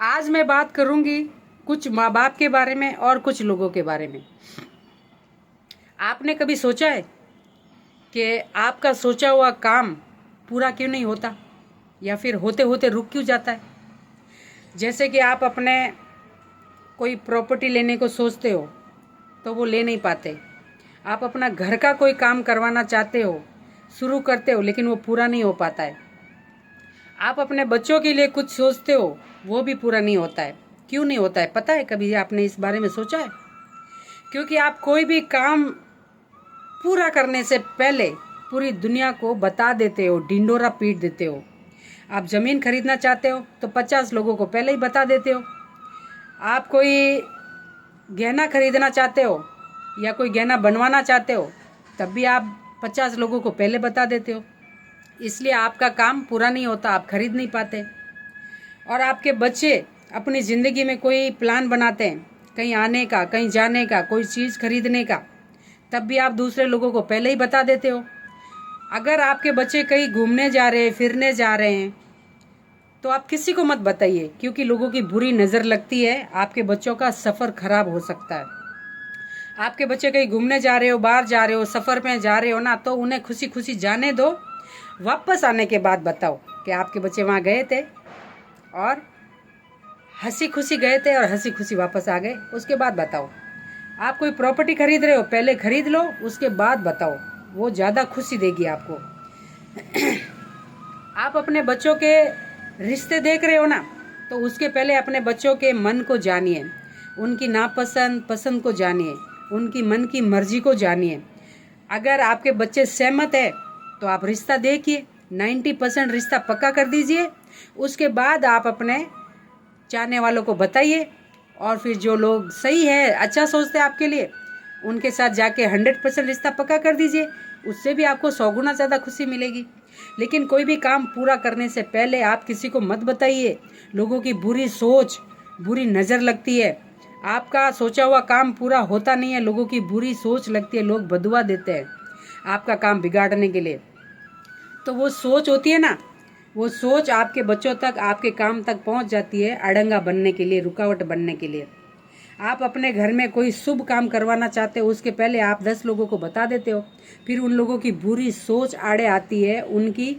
आज मैं बात करूंगी कुछ माँ बाप के बारे में और कुछ लोगों के बारे में। आपने कभी सोचा है कि आपका सोचा हुआ काम पूरा क्यों नहीं होता या फिर होते होते रुक क्यों जाता है? जैसे कि आप अपने कोई प्रॉपर्टी लेने को सोचते हो तो वो ले नहीं पाते। आप अपना घर का कोई काम करवाना चाहते हो, शुरू करते हो, लेकिन वो पूरा नहीं हो पाता है। आप अपने बच्चों के लिए कुछ सोचते हो, वो भी पूरा नहीं होता है। क्यों नहीं होता है पता है? कभी आपने इस बारे में सोचा है? क्योंकि आप कोई भी काम पूरा करने से पहले पूरी दुनिया को बता देते हो, ढिंडोरा पीट देते हो। आप ज़मीन खरीदना चाहते हो तो 50 लोगों को पहले ही बता देते हो। आप कोई गहना खरीदना चाहते हो या कोई गहना बनवाना चाहते हो तब भी आप 50 लोगों को पहले बता देते हो। इसलिए आपका काम पूरा नहीं होता, आप खरीद नहीं पाते। और आपके बच्चे अपनी ज़िंदगी में कोई प्लान बनाते हैं, कहीं आने का, कहीं जाने का, कोई चीज़ खरीदने का, तब भी आप दूसरे लोगों को पहले ही बता देते हो। अगर आपके बच्चे कहीं घूमने जा रहे हैं, फिरने जा रहे हैं, तो आप किसी को मत बताइए, क्योंकि लोगों की बुरी नज़र लगती है। आपके बच्चों का सफ़र खराब हो सकता है। आपके बच्चे कहीं घूमने जा रहे हो, बाहर जा रहे हो, सफ़र में जा रहे हो ना, तो उन्हें खुशी खुशी जाने दो। वापस आने के बाद बताओ कि आपके बच्चे वहाँ गए थे और हंसी खुशी गए थे और हंसी खुशी वापस आ गए। उसके बाद बताओ। आप कोई प्रॉपर्टी खरीद रहे हो, पहले खरीद लो, उसके बाद बताओ, वो ज़्यादा खुशी देगी आपको। आप अपने बच्चों के रिश्ते देख रहे हो ना, तो उसके पहले अपने बच्चों के मन को जानिए, उनकी नापसंद पसंद को जानिए, उनकी मन की मर्जी को जानिए। अगर आपके बच्चे सहमत है तो आप रिश्ता देखिए, 90% रिश्ता पक्का कर दीजिए। उसके बाद आप अपने चाहने वालों को बताइए, और फिर जो लोग सही है, अच्छा सोचते हैं आपके लिए, उनके साथ जाके 100% रिश्ता पक्का कर दीजिए। उससे भी आपको 100 गुना ज़्यादा खुशी मिलेगी। लेकिन कोई भी काम पूरा करने से पहले आप किसी को मत बताइए। लोगों की बुरी सोच, बुरी नज़र लगती है। आपका सोचा हुआ काम पूरा होता नहीं है, लोगों की बुरी सोच लगती है, लोग बदुआ देते हैं आपका काम बिगाड़ने के लिए। तो वो सोच होती है ना, वो सोच आपके बच्चों तक, आपके काम तक पहुंच जाती है, अड़ंगा बनने के लिए, रुकावट बनने के लिए। आप अपने घर में कोई शुभ काम करवाना चाहते हो, उसके पहले आप 10 लोगों को बता देते हो, फिर उन लोगों की बुरी सोच आड़े आती है, उनकी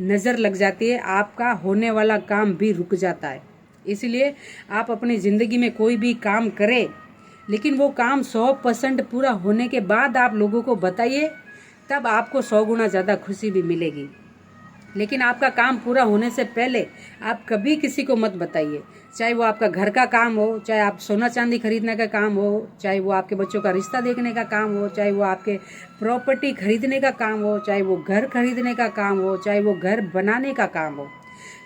नज़र लग जाती है, आपका होने वाला काम भी रुक जाता है। इसलिए आप अपनी ज़िंदगी में कोई भी काम करें, लेकिन वो काम 100% पूरा होने के बाद आप लोगों को बताइए, तब आपको 100 गुना ज़्यादा खुशी भी मिलेगी। लेकिन आपका काम पूरा होने से पहले आप कभी किसी को मत बताइए। चाहे वो आपका घर का काम हो, चाहे आप सोना चांदी खरीदने का काम हो, चाहे वो आपके बच्चों का रिश्ता देखने का काम हो, चाहे वो आपके प्रॉपर्टी खरीदने का काम हो, चाहे वो घर खरीदने का काम हो, चाहे वो घर बनाने का काम हो।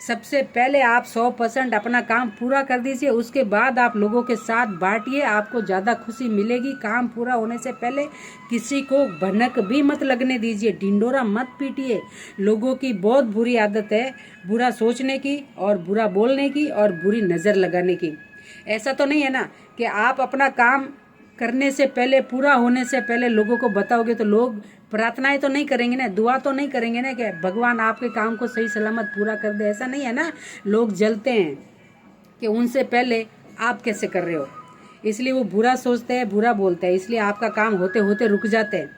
सबसे पहले आप 100% अपना काम पूरा कर दीजिए, उसके बाद आप लोगों के साथ बांटिए, आपको ज़्यादा खुशी मिलेगी। काम पूरा होने से पहले किसी को भनक भी मत लगने दीजिए, ढिंडोरा मत पीटिए। लोगों की बहुत बुरी आदत है बुरा सोचने की और बुरा बोलने की और बुरी नज़र लगाने की। ऐसा तो नहीं है ना कि आप अपना काम करने से पहले, पूरा होने से पहले लोगों को बताओगे तो लोग प्रार्थनाएं तो नहीं करेंगे ना, दुआ तो नहीं करेंगे ना कि भगवान आपके काम को सही सलामत पूरा कर दे। ऐसा नहीं है ना। लोग जलते हैं कि उनसे पहले आप कैसे कर रहे हो, इसलिए वो बुरा सोचते हैं, बुरा बोलते हैं, इसलिए आपका काम होते होते रुक जाते हैं।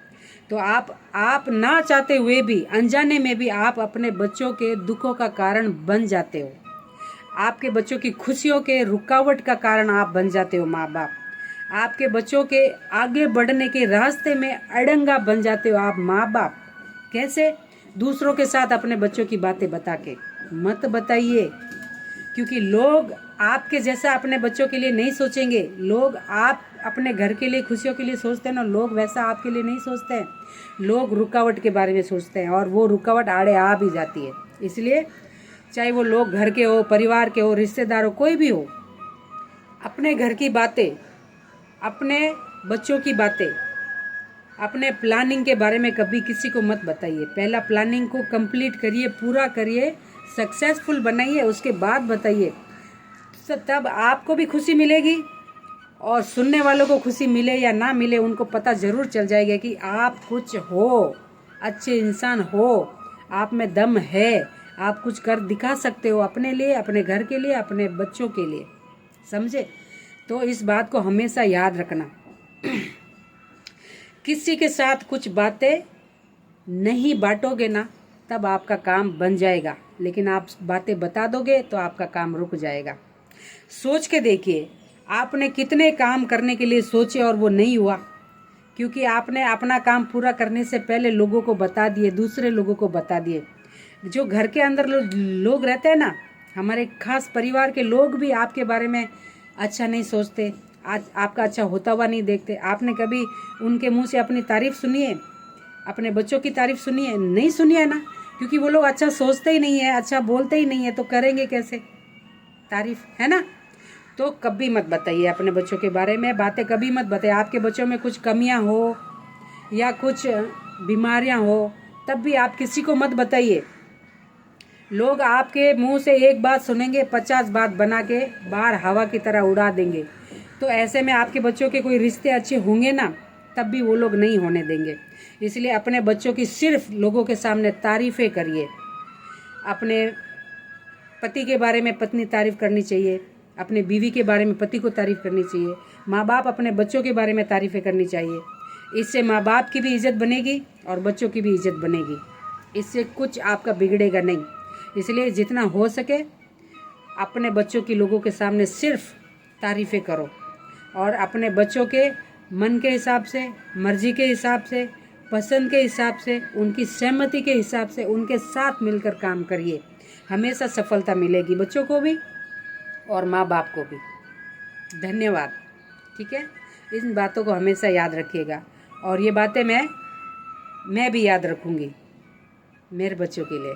तो आप ना चाहते हुए भी, अनजाने में भी आप अपने बच्चों के दुखों का कारण बन जाते हो। आपके बच्चों की खुशियों के रुकावट का कारण आप बन जाते हो। माँ बाप आपके बच्चों के आगे बढ़ने के रास्ते में अड़ंगा बन जाते हो आप माँ बाप। कैसे? दूसरों के साथ अपने बच्चों की बातें बता के मत बताइए, क्योंकि लोग आपके जैसा अपने बच्चों के लिए नहीं सोचेंगे। लोग आप अपने घर के लिए, खुशियों के लिए सोचते हैं ना, लोग वैसा आपके लिए नहीं सोचते हैं। लोग रुकावट के बारे में सोचते हैं और वो रुकावट आड़े आ भी जाती है। इसलिए चाहे वो लोग घर के हो, परिवार के हो, रिश्तेदार हो, कोई भी हो, अपने घर की बातें, अपने बच्चों की बातें, अपने प्लानिंग के बारे में कभी किसी को मत बताइए। पहला प्लानिंग को कंप्लीट करिए, पूरा करिए, सक्सेसफुल बनाइए, उसके बाद बताइए। तब आपको भी खुशी मिलेगी और सुनने वालों को खुशी मिले या ना मिले, उनको पता ज़रूर चल जाएगा कि आप कुछ हो, अच्छे इंसान हो, आप में दम है, आप कुछ कर दिखा सकते हो अपने लिए, अपने घर के लिए, अपने बच्चों के लिए, समझे। तो इस बात को हमेशा याद रखना। किसी के साथ कुछ बातें नहीं बांटोगे ना, तब आपका काम बन जाएगा, लेकिन आप बातें बता दोगे तो आपका काम रुक जाएगा। सोच के देखिए, आपने कितने काम करने के लिए सोचे और वो नहीं हुआ, क्योंकि आपने अपना काम पूरा करने से पहले लोगों को बता दिए, दूसरे लोगों को बता दिए। जो घर के अंदर लोग रहते हैं ना, हमारे खास परिवार के लोग भी आपके बारे में अच्छा नहीं सोचते, आज आपका अच्छा होता हुआ नहीं देखते। आपने कभी उनके मुंह से अपनी तारीफ सुनी है, अपने बच्चों की तारीफ सुनी है? नहीं सुनी है ना, क्योंकि वो लोग अच्छा सोचते ही नहीं है, अच्छा बोलते ही नहीं है, तो करेंगे कैसे तारीफ, है ना। तो कभी मत बताइए अपने बच्चों के बारे में बातें, कभी मत बताइए। आपके बच्चों में कुछ कमियां हो या कुछ बीमारियां हो, तब भी आप किसी को मत बताइए। लोग आपके मुंह से एक बात सुनेंगे, 50 बात बना के बाहर हवा की तरह उड़ा देंगे। तो ऐसे में आपके बच्चों के कोई रिश्ते अच्छे होंगे ना, तब भी वो लोग नहीं होने देंगे। इसलिए अपने बच्चों की सिर्फ लोगों के सामने तारीफ़ें करिए। अपने पति के बारे में पत्नी तारीफ़ करनी चाहिए, अपने बीवी के बारे में पति को तारीफ़ करनी चाहिए, माँ बाप अपने बच्चों के बारे में तारीफ़ें करनी चाहिए। इससे माँ बाप की भी इज़्ज़त बनेगी और बच्चों की भी इज़्ज़त बनेगी। इससे कुछ आपका बिगड़ेगा नहीं। इसलिए जितना हो सके अपने बच्चों की लोगों के सामने सिर्फ तारीफ़ें करो, और अपने बच्चों के मन के हिसाब से, मर्जी के हिसाब से, पसंद के हिसाब से, उनकी सहमति के हिसाब से उनके साथ मिलकर काम करिए। हमेशा सफलता मिलेगी बच्चों को भी और माँ बाप को भी। धन्यवाद। ठीक है, इन बातों को हमेशा याद रखिएगा, और ये बातें मैं भी याद रखूँगी मेरे बच्चों के लिए।